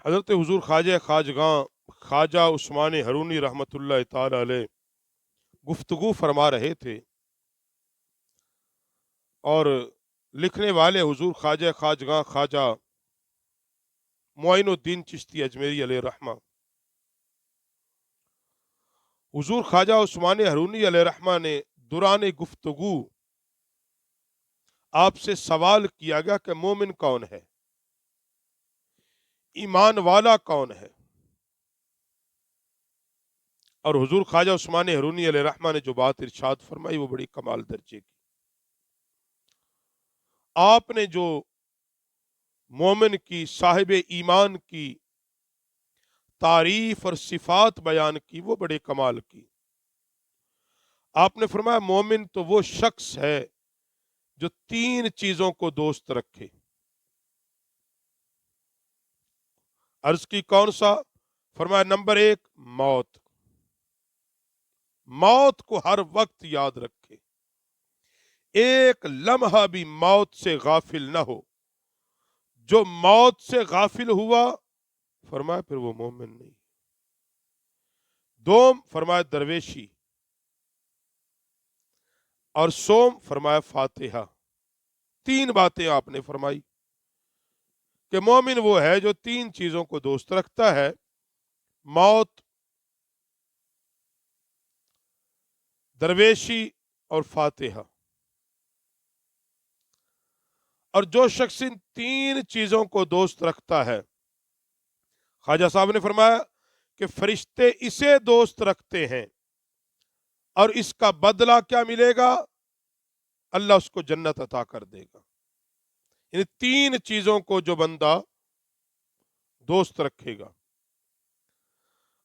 حضرت حضور خواجہ خواجگاں خواجہ عثمان ہرونی رحمۃ اللہ تعالی علیہ گفتگو فرما رہے تھے، اور لکھنے والے حضور خواجہ خواجگاں خواجہ معین الدین چشتی اجمیری علیہ رحمہ۔ حضور خواجہ عثمان ہرونی علیہ رحمہ نے دوران گفتگو آپ سے سوال کیا گیا کہ مومن کون ہے، ایمان والا کون ہے؟ اور حضور خواجہ عثمان ہرونی علیہ رحمہ نے جو بات ارشاد فرمائی وہ بڑی کمال درجے کی۔ آپ نے جو مومن کی، صاحب ایمان کی تعریف اور صفات بیان کی وہ بڑے کمال کی۔ آپ نے فرمایا مومن تو وہ شخص ہے جو تین چیزوں کو دوست رکھے۔ عرض کی کون سا؟ فرمایا نمبر ایک موت، موت کو ہر وقت یاد رکھے، ایک لمحہ بھی موت سے غافل نہ ہو۔ جو موت سے غافل ہوا فرمایا پھر وہ مومن نہیں۔ دوم فرمایا درویشی، اور سوم فرمایا فاتحہ۔ تین باتیں آپ نے فرمائی کہ مومن وہ ہے جو تین چیزوں کو دوست رکھتا ہے: موت، درویشی اور فاتحہ۔ اور جو شخص ان تین چیزوں کو دوست رکھتا ہے، خواجہ صاحب نے فرمایا کہ فرشتے اسے دوست رکھتے ہیں، اور اس کا بدلہ کیا ملے گا؟ اللہ اس کو جنت عطا کر دے گا۔ یعنی تین چیزوں کو جو بندہ دوست رکھے گا۔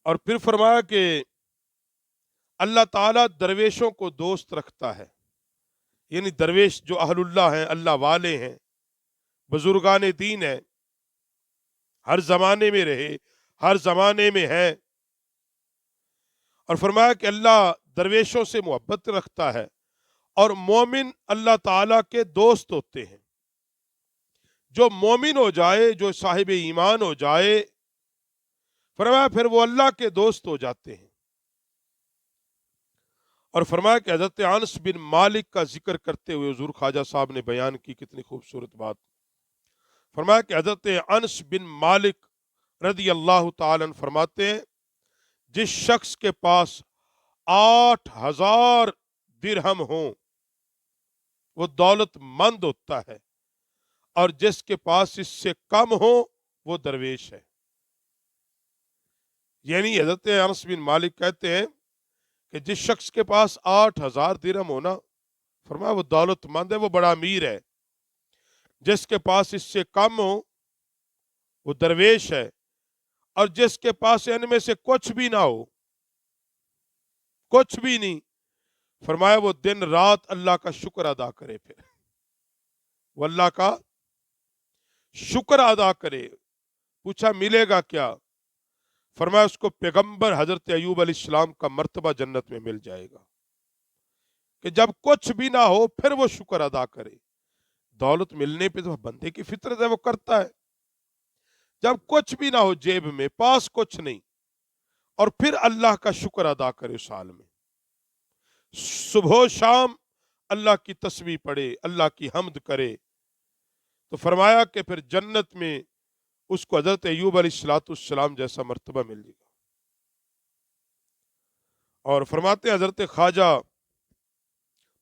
اور پھر فرمایا کہ اللہ تعالیٰ درویشوں کو دوست رکھتا ہے، یعنی درویش جو اہل اللہ ہیں، اللہ والے ہیں، بزرگان دین ہیں، ہر زمانے میں رہے، ہر زمانے میں ہیں۔ اور فرمایا کہ اللہ درویشوں سے محبت رکھتا ہے، اور مومن اللہ تعالیٰ کے دوست ہوتے ہیں۔ جو مومن ہو جائے، جو صاحب ایمان ہو جائے، فرمایا پھر وہ اللہ کے دوست ہو جاتے ہیں۔ اور فرمایا کہ حضرت انس بن مالک کا ذکر کرتے ہوئے حضور خواجہ صاحب نے بیان کی کتنی خوبصورت بات۔ فرمایا کہ حضرت انس بن مالک رضی اللہ تعالیٰ عنہ فرماتے ہیں جس شخص کے پاس 8,000 درہم ہوں وہ دولت مند ہوتا ہے، اور جس کے پاس اس سے کم ہو وہ درویش ہے۔ یعنی حضرت انس بن مالک کہتے ہیں کہ جس شخص کے پاس 8,000 درہم ہونا، فرمایا وہ دولت مند ہے، وہ بڑا امیر ہے۔ جس کے پاس اس سے کم ہو وہ درویش ہے، اور جس کے پاس ان میں سے کچھ بھی نہ ہو، کچھ بھی نہیں، فرمایا وہ دن رات اللہ کا شکر ادا کرے، پھر وہ اللہ کا شکر ادا کرے۔ پوچھا ملے گا کیا؟ فرمایا اس کو پیغمبر حضرت ایوب علیہ السلام کا مرتبہ جنت میں مل جائے گا، کہ جب کچھ بھی نہ ہو پھر وہ شکر ادا کرے۔ دولت ملنے پہ تو بندے کی فطرت ہے، وہ کرتا ہے۔ جب کچھ بھی نہ ہو جیب میں، پاس کچھ نہیں، اور پھر اللہ کا شکر ادا کرے، اس حال میں صبح و شام اللہ کی تسبیح پڑھے، اللہ کی حمد کرے، تو فرمایا کہ پھر جنت میں اس کو حضرت ایوب علیہ السلام جیسا مرتبہ مل جائے گا۔ اور فرماتے ہیں حضرت خواجہ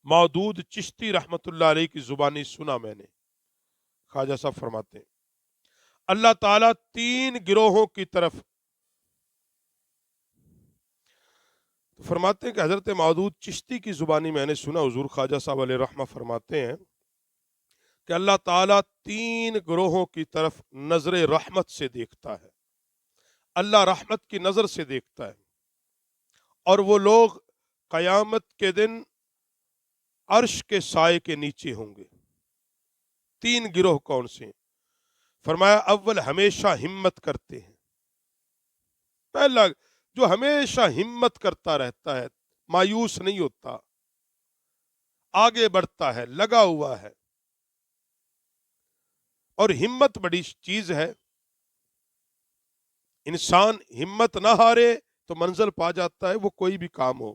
مودود چشتی رحمت اللہ علیہ کی زبانی سنا میں نے، خواجہ صاحب فرماتے ہیں اللہ تعالیٰ تین گروہوں کی طرف، فرماتے ہیں کہ حضرت مودود چشتی کی زبانی میں نے سنا، حضور خواجہ صاحب علیہ رحمہ فرماتے ہیں کہ اللہ تعالیٰ تین گروہوں کی طرف نظر رحمت سے دیکھتا ہے، اللہ رحمت کی نظر سے دیکھتا ہے، اور وہ لوگ قیامت کے دن عرش کے سائے کے نیچے ہوں گے۔ تین گروہ کون سے ہیں؟ فرمایا اول ہمیشہ ہمت کرتے ہیں، پہلا جو ہمیشہ ہمت کرتا رہتا ہے، مایوس نہیں ہوتا، آگے بڑھتا ہے، لگا ہوا ہے۔ اور ہمت بڑی چیز ہے۔ انسان ہمت نہ ہارے تو منزل پا جاتا ہے، وہ کوئی بھی کام ہو،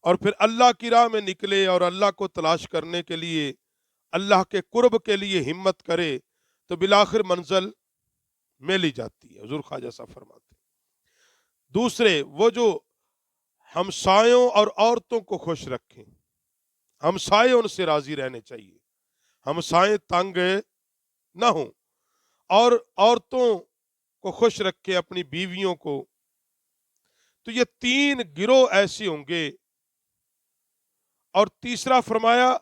اور پھر اللہ کی راہ میں نکلے اور اللہ کو تلاش کرنے کے لیے، اللہ کے قرب کے لیے ہمت کرے تو بالآخر منزل مل ہی جاتی ہے۔ حضور خواجہ صاحب فرماتے ہیں دوسرے وہ جو ہمسایوں اور عورتوں کو خوش رکھیں، ہمسائے ان سے راضی رہنے چاہیے، ہمسائے تنگ نہ ہوں، اور عورتوں کو خوش رکھے اپنی بیویوں کو۔ تو یہ تین گروہ ایسے ہوں گے۔ اور تیسرا فرمایا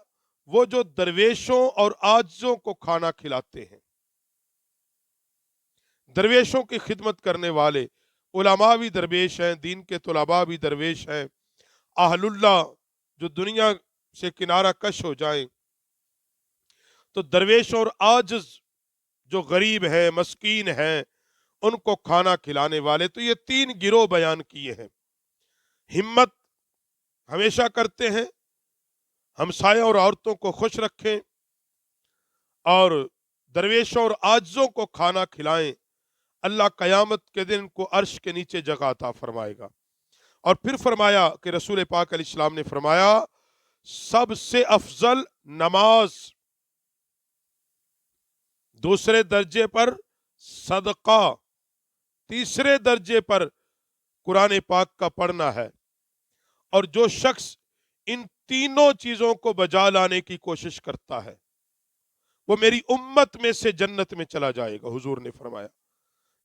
وہ جو درویشوں اور عاجزوں کو کھانا کھلاتے ہیں، درویشوں کی خدمت کرنے والے، علماء بھی درویش ہیں، دین کے طلباء بھی درویش ہیں، اہل اللہ جو دنیا سے کنارہ کش ہو جائیں، تو درویش اور عاجز جو غریب ہیں، مسکین ہیں، ان کو کھانا کھلانے والے۔ تو یہ تین گروہ بیان کیے ہیں۔ ہمت ہمیشہ کرتے ہیں، ہمسائے اور عورتوں کو خوش رکھیں، اور درویشوں اور عاجزوں کو کھانا کھلائیں، اللہ قیامت کے دن کو عرش کے نیچے جگہ عطا فرمائے گا۔ اور پھر فرمایا کہ رسول پاک علیہ السلام نے فرمایا سب سے افضل نماز، دوسرے درجے پر صدقہ، تیسرے درجے پر قرآن پاک کا پڑھنا ہے۔ اور جو شخص ان تینوں چیزوں کو بجا لانے کی کوشش کرتا ہے وہ میری امت میں سے جنت میں چلا جائے گا۔ حضور نے فرمایا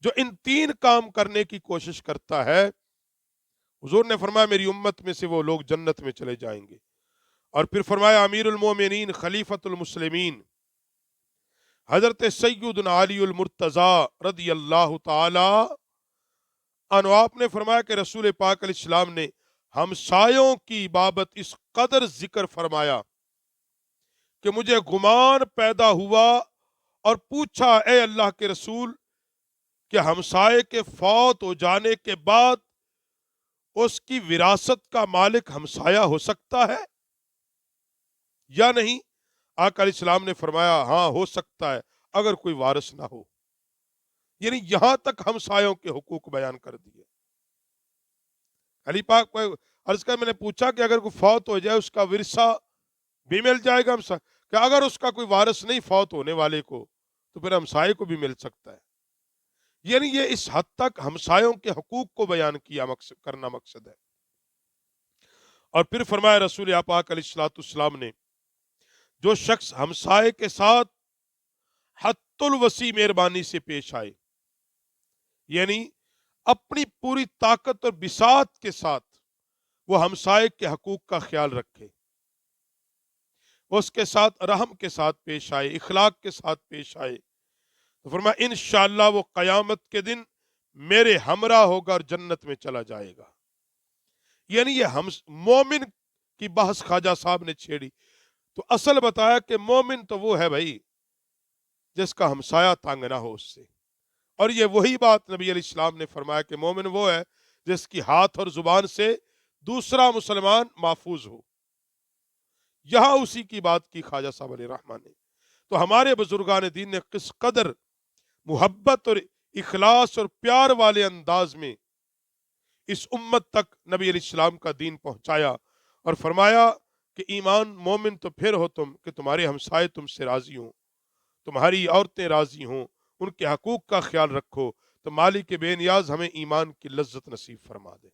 جو ان تین کام کرنے کی کوشش کرتا ہے، حضور نے فرمایا میری امت میں سے وہ لوگ جنت میں چلے جائیں گے۔ اور پھر فرمایا امیر المومنین خلیفۃ المسلمین حضرت سیدنا علی المرتضی رضی اللہ تعالی عنہ، آپ نے فرمایا کہ رسول پاک علیہ السلام نے ہمسایوں کی بابت اس قدر ذکر فرمایا کہ مجھے گمان پیدا ہوا اور پوچھا اے اللہ کے رسول کہ ہمسائے کے فوت ہو جانے کے بعد اس کی وراثت کا مالک ہمسایہ ہو سکتا ہے یا نہیں؟ آقا علیہ السلام نے فرمایا ہاں ہو سکتا ہے اگر کوئی وارث نہ ہو۔ یعنی یہاں تک ہمسایوں کے حقوق بیان کر دیے۔ علی پاک کو عرض کر میں نے پوچھا کہ اگر کوئی فوت ہو جائے اس کا ورثہ بھی مل جائے گا کہ اگر اس کا کوئی وارث نہیں فوت ہونے والے کو تو پھر ہمسائے کو بھی مل سکتا ہے۔ یعنی یہ اس حد تک ہمسایوں کے حقوق کو بیان کیا کرنا مقصد ہے۔ اور پھر فرمایا رسول پاک علیہ الصلوۃ والسلام نے جو شخص ہمسائے کے ساتھ حد الوسیع مہربانی سے پیش آئے، یعنی اپنی پوری طاقت اور بساط کے ساتھ وہ ہمسائے کے حقوق کا خیال رکھے، اس کے ساتھ رحم کے ساتھ پیش آئے، اخلاق کے ساتھ پیش آئے، تو فرمایا انشاءاللہ وہ قیامت کے دن میرے ہمراہ ہوگا اور جنت میں چلا جائے گا۔ یعنی یہ مومن کی بحث خواجہ صاحب نے چھیڑی تو اصل بتایا کہ مومن تو وہ ہے بھائی جس کا ہمسایہ تنگ نہ ہو اس سے، اور یہ وہی بات نبی علیہ السلام نے فرمایا کہ مومن وہ ہے جس کی ہاتھ اور زبان سے دوسرا مسلمان محفوظ ہو۔ یہاں اسی کی بات کی خواجہ صاحب علیہ رحمٰن نے۔ تو ہمارے بزرگان دین نے کس قدر محبت اور اخلاص اور پیار والے انداز میں اس امت تک نبی علیہ السلام کا دین پہنچایا، اور فرمایا کہ ایمان مومن تو پھر ہو تم کہ تمہارے ہمسائے تم سے راضی ہوں، تمہاری عورتیں راضی ہوں، ان کے حقوق کا خیال رکھو، تو مالک بے نیاز ہمیں ایمان کی لذت نصیب فرما دے۔